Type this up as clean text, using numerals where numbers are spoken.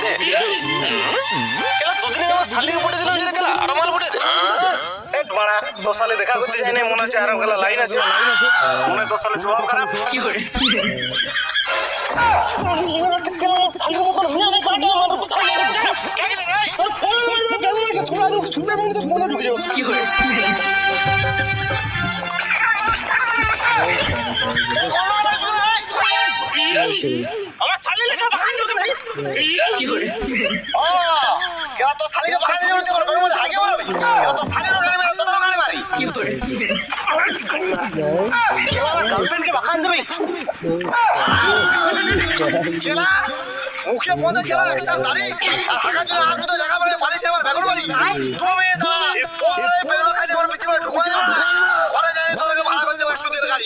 দে কেলা দুদিনে আমার শালিকে পটে দিলাম যে কেলা আর মাল পটে দে এট বাড়া তোর শালি দেখা করতে যাই না মনে হচ্ছে আরো গেলা লাইন আছে মনে হয় তোর শালি স্বভাব খারাপ কি করে আমার শালি লেখা বাহান যোগ নাই কি করে ও কেলা তো শালিকে বাহান দিয়ে বলতে পারো মানে আগে বলবি কেলা তো শালির গানে মারি তো গানে মারি কি করে কেলা আমার গার্লফ্রেন্ড কে বাহান দেবে কেলা মুখে বন্ধ কেলা একটা দাড়ি আর হাগা জন্য আর তো জায়গা বলে পালিছে আমার বেগুন বাড়ি তুমি দা তোরে বেগুন খাইতে আমার পিছনে ঢুকাই দেব না করে জানি তোকে ভাড়া করতে 100 টাকা গাড়ি